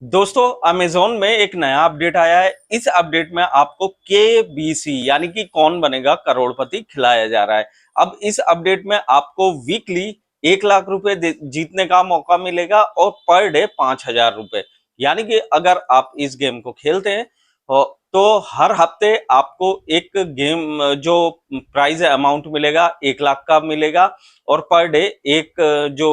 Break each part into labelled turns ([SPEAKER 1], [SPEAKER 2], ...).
[SPEAKER 1] दोस्तों अमेजोन में एक नया अपडेट आया है। इस अपडेट में आपको केबीसी यानी कि कौन बनेगा करोड़पति खिलाया जा रहा है। अब इस अपडेट में आपको वीकली 1 लाख रुपए जीतने का मौका मिलेगा और पर डे 5,000 रुपए। यानी कि अगर आप इस गेम को खेलते हैं तो हर हफ्ते आपको एक गेम जो प्राइज अमाउंट मिलेगा 1 लाख का मिलेगा और पर डे एक जो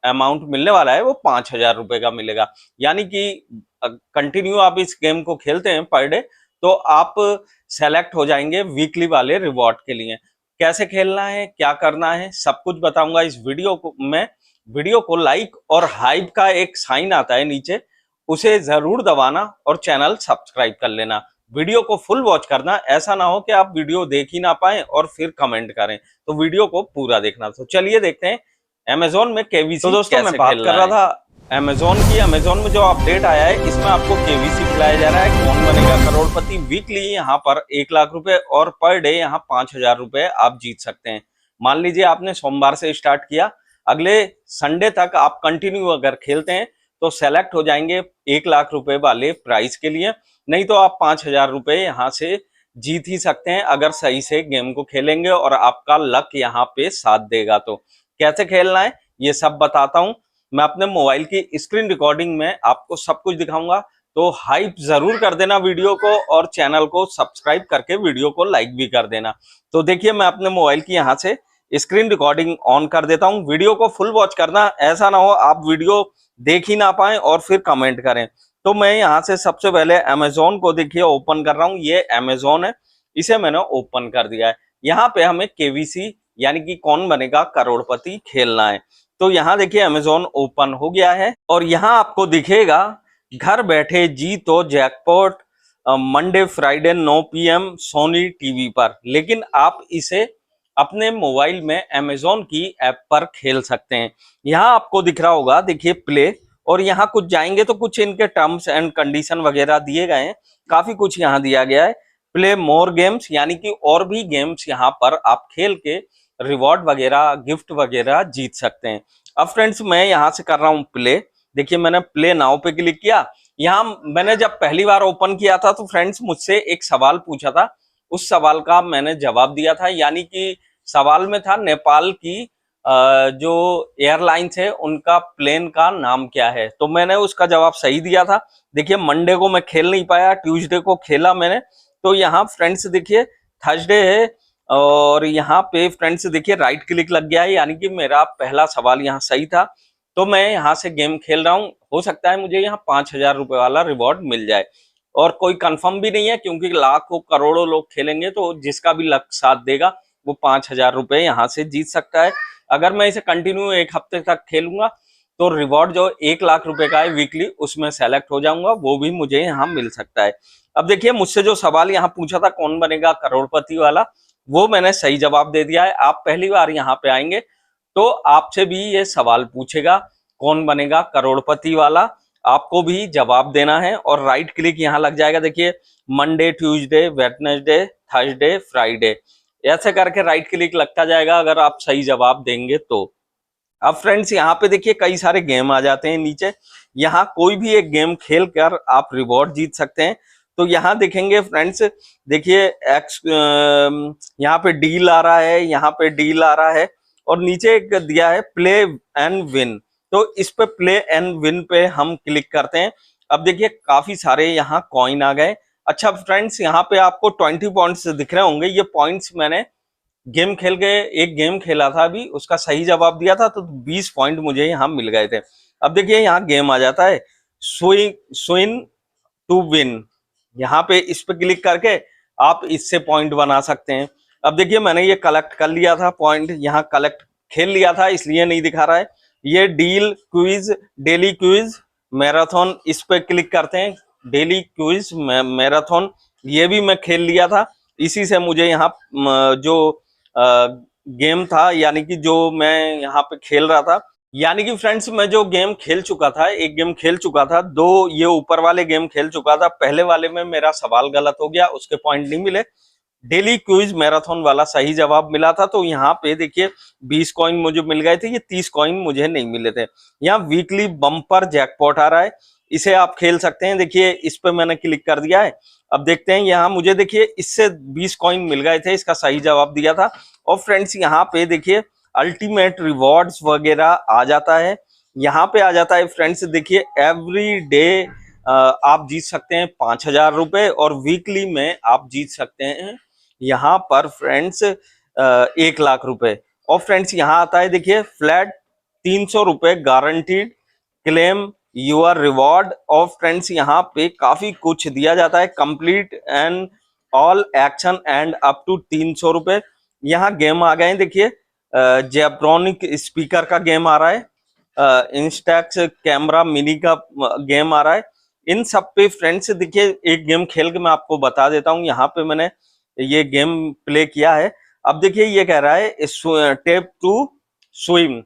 [SPEAKER 1] अमाउंट मिलने वाला है वो 5,000 रुपए का मिलेगा। यानी कि कंटिन्यू आप इस गेम को खेलते हैं पर डे तो आप सेलेक्ट हो जाएंगे वीकली वाले रिवॉर्ड के लिए। कैसे खेलना है, क्या करना है, सब कुछ बताऊंगा इस वीडियो को मैं। वीडियो को लाइक और हाइप का एक साइन आता है नीचे, उसे जरूर दबाना और चैनल सब्सक्राइब कर लेना। वीडियो को फुल वॉच करना, ऐसा ना हो कि आप वीडियो देख ही ना पाए और फिर कमेंट करें। तो वीडियो को पूरा देखना। तो चलिए देखते हैं अमेजोन में केवीसी। तो दोस्तों मैं बात कर रहा था अमेजोन की। अमेजोन में जो अपडेट आया है इसमें आपको केवीसी खिलाया जा रहा है। कौन बनेगा करोड़पति। वीकली यहाँ पर 1 लाख रुपए और पर डे यहाँ 5,000 रुपए आप जीत सकते हैं। मान लीजिए आपने सोमवार से स्टार्ट किया, अगले संडे तक आप कंटिन्यू अगर खेलते हैं तो सेलेक्ट हो जाएंगे 1 लाख रुपए वाले प्राइस के लिए। नहीं तो आप 5,000 रुपए यहाँ से जीत ही सकते हैं अगर सही से गेम को खेलेंगे और आपका लक यहाँ पे साथ देगा। तो कैसे खेलना है ये सब बताता हूँ मैं। अपने मोबाइल की स्क्रीन रिकॉर्डिंग में आपको सब कुछ दिखाऊंगा। तो हाइप जरूर कर देना वीडियो को और चैनल को सब्सक्राइब करके वीडियो को लाइक भी कर देना। तो देखिए मैं अपने मोबाइल की यहाँ से स्क्रीन रिकॉर्डिंग ऑन कर देता हूँ। वीडियो को फुल वॉच करना, ऐसा ना हो आप वीडियो देख ही ना पाए और फिर कमेंट करें। तो मैं यहाँ से सबसे पहले अमेजोन को देखिए ओपन कर रहा हूँ। ये अमेजोन है, इसे मैंने ओपन कर दिया है। यहाँ पे हमें केवीसी यानी कि कौन बनेगा करोड़पति खेलना है। तो यहाँ देखिए अमेजोन ओपन हो गया है और यहाँ आपको दिखेगा घर बैठे जीतो jackpot Monday Friday 9 PM Sony TV पर। लेकिन आप इसे अपने मोबाइल में अमेजोन की ऐप पर खेल सकते हैं। यहाँ आपको दिख रहा होगा देखिए प्ले, और यहाँ कुछ जाएंगे तो कुछ इनके टर्म्स एंड कंडीशन वगैरह दिए गए हैं। काफी कुछ यहाँ दिया गया है। प्ले मोर गेम्स यानी कि और भी गेम्स यहाँ पर आप खेल के रिवॉर्ड वगैरह गिफ्ट वगैरह जीत सकते हैं। अब फ्रेंड्स मैं यहाँ से कर रहा हूँ प्ले। देखिए मैंने प्ले नाउ पे क्लिक किया। यहाँ मैंने जब पहली बार ओपन किया था तो फ्रेंड्स मुझसे एक सवाल पूछा था, उस सवाल का मैंने जवाब दिया था। यानी कि सवाल में था नेपाल की जो एयरलाइंस है उनका प्लेन का नाम क्या है। तो मैंने उसका जवाब सही दिया था। देखिए मंडे को मैं खेल नहीं पाया, ट्यूसडे को खेला मैंने। तो यहाँ फ्रेंड्स देखिए थर्सडे है और यहाँ पे फ्रेंड्स देखिए राइट क्लिक लग गया है, यानी कि मेरा पहला सवाल यहाँ सही था। तो मैं यहाँ से गेम खेल रहा हूँ। हो सकता है मुझे यहाँ 5,000 रुपए वाला रिवॉर्ड मिल जाए और कोई कंफर्म भी नहीं है क्योंकि लाखों करोड़ों लोग खेलेंगे तो जिसका भी लक साथ देगा वो 5,000 रुपए यहाँ से जीत सकता है। अगर मैं इसे कंटिन्यू एक हफ्ते तक खेलूंगा तो रिवॉर्ड जो 1 लाख रुपए का है वीकली उसमें सेलेक्ट हो जाऊंगा, वो भी मुझे यहाँ मिल सकता है। अब देखिए मुझसे जो सवाल यहाँ पूछा था कौन बनेगा करोड़पति वाला, वो मैंने सही जवाब दे दिया है। आप पहली बार यहाँ पे आएंगे तो आपसे भी ये सवाल पूछेगा कौन बनेगा करोड़पति वाला, आपको भी जवाब देना है और राइट क्लिक यहाँ लग जाएगा। देखिए Monday Tuesday Wednesday Thursday Friday, ऐसे करके राइट क्लिक लगता जाएगा अगर आप सही जवाब देंगे तो। अब फ्रेंड्स यहाँ पे देखिए कई सारे गेम आ जाते हैं नीचे। यहाँ कोई भी एक गेम खेल कर आप रिवॉर्ड जीत सकते हैं। तो यहाँ देखेंगे फ्रेंड्स, देखिए एक्स यहाँ पे डील आ रहा है, यहाँ पे डील आ रहा है और नीचे एक दिया है प्ले एंड विन। तो इस पे प्ले एंड विन पे हम क्लिक करते हैं। अब देखिए काफी सारे यहाँ कॉइन आ गए। अच्छा फ्रेंड्स यहाँ पे आपको 20 पॉइंट्स दिख रहे होंगे। ये पॉइंट्स मैंने गेम खेल के एक गेम खेला था अभी, उसका सही जवाब दिया था तो 20 पॉइंट मुझे यहाँ मिल गए थे। अब देखिए यहाँ गेम आ जाता है स्विन टू विन। यहाँ पे इस पे क्लिक करके आप इससे पॉइंट बना सकते हैं। अब देखिए मैंने ये कलेक्ट कर लिया था पॉइंट, यहाँ कलेक्ट खेल लिया था इसलिए नहीं दिखा रहा है। ये deal quiz daily quiz marathon, इस पे क्लिक करते हैं। डेली क्विज मैराथन ये भी मैं खेल लिया था, इसी से मुझे यहाँ जो गेम था यानी कि जो मैं यहाँ पे खेल रहा था, यानी कि फ्रेंड्स मैं जो गेम खेल चुका था, एक गेम खेल चुका था, दो ये ऊपर वाले गेम खेल चुका था। पहले वाले में मेरा सवाल गलत हो गया, उसके पॉइंट नहीं मिले। डेली क्विज मैराथन वाला सही जवाब मिला था, तो यहाँ पे देखिए 20 कॉइन मुझे मिल गए थे, ये 30 कॉइन मुझे नहीं मिले थे। यहाँ वीकली बम्पर जैकपॉट आ रहा है, इसे आप खेल सकते हैं। देखिए इस पे मैंने क्लिक कर दिया है। अब देखते हैं, यहाँ मुझे देखिए इससे 20 कॉइन मिल गए थे, इसका सही जवाब दिया था। और फ्रेंड्स यहाँ पे देखिए अल्टीमेट रिवॉर्ड्स वगैरह आ जाता है, यहाँ पे आ जाता है फ्रेंड्स। देखिए एवरी डे आप जीत सकते हैं 5,000 रुपए, और वीकली में आप जीत सकते हैं यहाँ पर फ्रेंड्स 1 लाख रुपए। और फ्रेंड्स यहाँ आता है देखिए फ्लैट 300 रुपए गारंटीड क्लेम योर रिवॉर्ड। और फ्रेंड्स यहाँ पे काफी कुछ दिया जाता है, complete and all action and up to 300 रुपए। यहाँ गेम आ गए हैं देखिए, जेब्रॉनिक स्पीकर का गेम आ रहा है, इंस्टैक्स कैमरा मिनी का गेम आ रहा है। इन सब पे फ्रेंड्स देखिए एक गेम खेल के मैं आपको बता देता हूँ। यहाँ पे मैंने ये गेम प्ले किया है। अब देखिए ये कह रहा है टेप टू स्विम,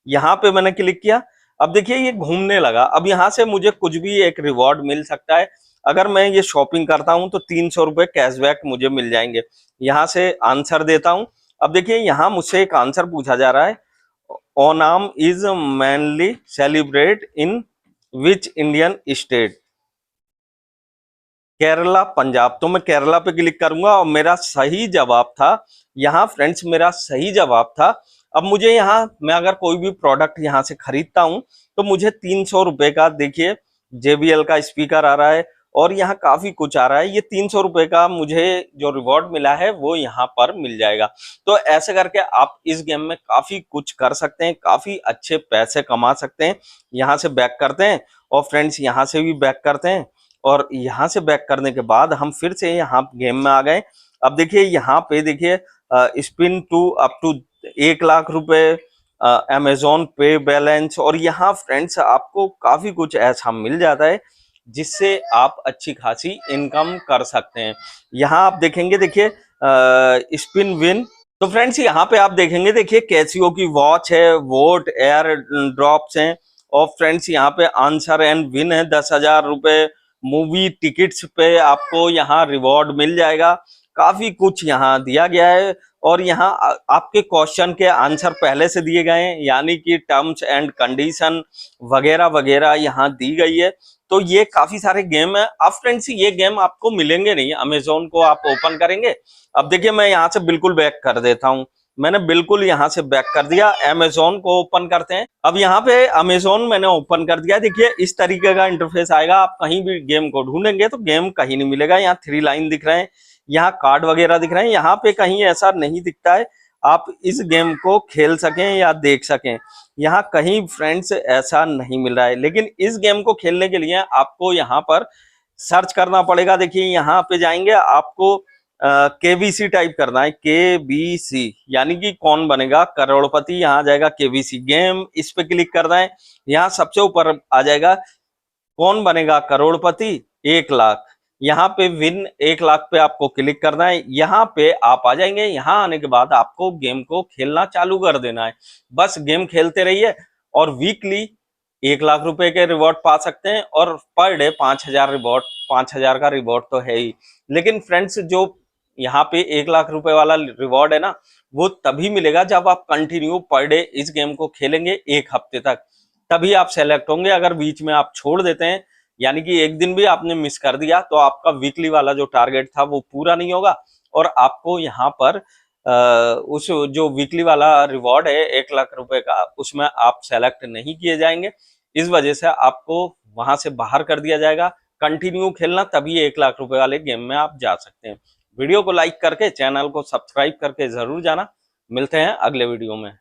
[SPEAKER 1] यहाँ पे मैंने क्लिक किया। अब देखिए ये घूमने लगा। अब यहाँ से मुझे कुछ भी एक रिवॉर्ड मिल सकता है। अगर मैं ये शॉपिंग करता हूँ तो 300 रुपए कैशबैक मुझे मिल जाएंगे। यहाँ से आंसर देता हूँ। अब देखिए यहाँ मुझसे एक आंसर पूछा जा रहा है, Onam is mainly celebrate in which Indian state? Kerala, Punjab. तो मैं केरला पे क्लिक करूंगा और मेरा सही जवाब था यहाँ फ्रेंड्स, मेरा सही जवाब था। अब मुझे यहाँ, मैं अगर कोई भी प्रोडक्ट यहाँ से खरीदता हूँ तो मुझे 300 रुपए का देखिए JBL का स्पीकर आ रहा है, और यहाँ काफी कुछ आ रहा है। ये 300 रुपए का मुझे जो रिवॉर्ड मिला है वो यहाँ पर मिल जाएगा। तो ऐसे करके आप इस गेम में काफी कुछ कर सकते हैं, काफी अच्छे पैसे कमा सकते हैं। यहाँ से बैक करते हैं, और फ्रेंड्स यहाँ से भी बैक करते हैं, और यहाँ से बैक करने के बाद हम फिर से यहाँ गेम में आ गए। अब देखिए यहाँ पे देखिए spin to up to 1 lakh रुपए, अमेजोन पे बैलेंस, और यहाँ फ्रेंड्स आपको काफी कुछ ऐसा मिल जाता है जिससे आप अच्छी खासी इनकम कर सकते हैं। यहाँ आप देखेंगे देखिए स्पिन विन। तो फ्रेंड्स यहाँ पे आप देखेंगे देखिए कैसियो की वॉच है, वोट एयर ड्रॉप्स हैं, और फ्रेंड्स यहाँ पे आंसर एंड विन है 10,000 रुपए। मूवी टिकट्स पे आपको यहाँ रिवॉर्ड मिल जाएगा। काफी कुछ यहाँ दिया गया है, और यहाँ आपके क्वेश्चन के आंसर पहले से दिए गए हैं, यानी कि टर्म्स एंड कंडीशन वगैरह वगैरह यहाँ दी गई है। तो ये काफी सारे गेम है। अब फ्रेंड्स ये गेम आपको मिलेंगे नहीं, अमेजोन को आप ओपन करेंगे। अब देखिए मैं यहाँ से बिल्कुल बैक कर देता हूँ, मैंने बिल्कुल यहाँ से बैक कर दिया। अमेजोन को ओपन करते हैं। अब यहाँ पे अमेजोन मैंने ओपन कर दिया। देखिए इस तरीके का इंटरफेस आएगा। आप कहीं भी गेम को ढूंढेंगे तो गेम कहीं नहीं मिलेगा। यहाँ 3 लाइन दिख रहे हैं, यहाँ कार्ड वगैरह दिख रहे हैं, यहाँ पे कहीं ऐसा नहीं दिखता है आप इस गेम को खेल सकें या देख सकें। यहाँ कहीं फ्रेंड्स ऐसा नहीं मिल रहा है। लेकिन इस गेम को खेलने के लिए आपको यहाँ पर सर्च करना पड़ेगा। देखिए यहाँ पे जाएंगे, आपको KBC टाइप करना है, KBC यानी कि कौन बनेगा करोड़पति। यहाँ आ जाएगा KBC गेम, इस पे क्लिक करना है। यहाँ सबसे ऊपर आ जाएगा कौन बनेगा करोड़पति 1 लाख। यहाँ पे विन 1 लाख पे आपको क्लिक करना है। यहाँ पे आप आ जाएंगे। यहाँ आने के बाद आपको गेम को खेलना चालू कर देना है। बस गेम खेलते रहिए, और वीकली 1 लाख रुपए के रिवॉर्ड पा सकते हैं, और पर डे 5,000 रिवॉर्ड, 5,000 का रिवॉर्ड तो है ही। लेकिन फ्रेंड्स जो यहाँ पे 1 लाख रुपए वाला रिवॉर्ड है ना, वो तभी मिलेगा जब आप कंटिन्यू पर डे इस गेम को खेलेंगे 1 हफ्ते तक, तभी आप सेलेक्ट होंगे। अगर बीच में आप छोड़ देते हैं, यानी कि एक दिन भी आपने मिस कर दिया, तो आपका वीकली वाला जो टारगेट था वो पूरा नहीं होगा, और आपको यहाँ पर उस जो वीकली वाला रिवॉर्ड है 1 लाख रुपए का, उसमें आप सेलेक्ट नहीं किए जाएंगे। इस वजह से आपको वहां से बाहर कर दिया जाएगा। कंटिन्यू खेलना, तभी 1 लाख रुपए वाले गेम में आप जा सकते हैं। वीडियो को लाइक करके, चैनल को सब्सक्राइब करके जरूर जाना। मिलते हैं अगले वीडियो में।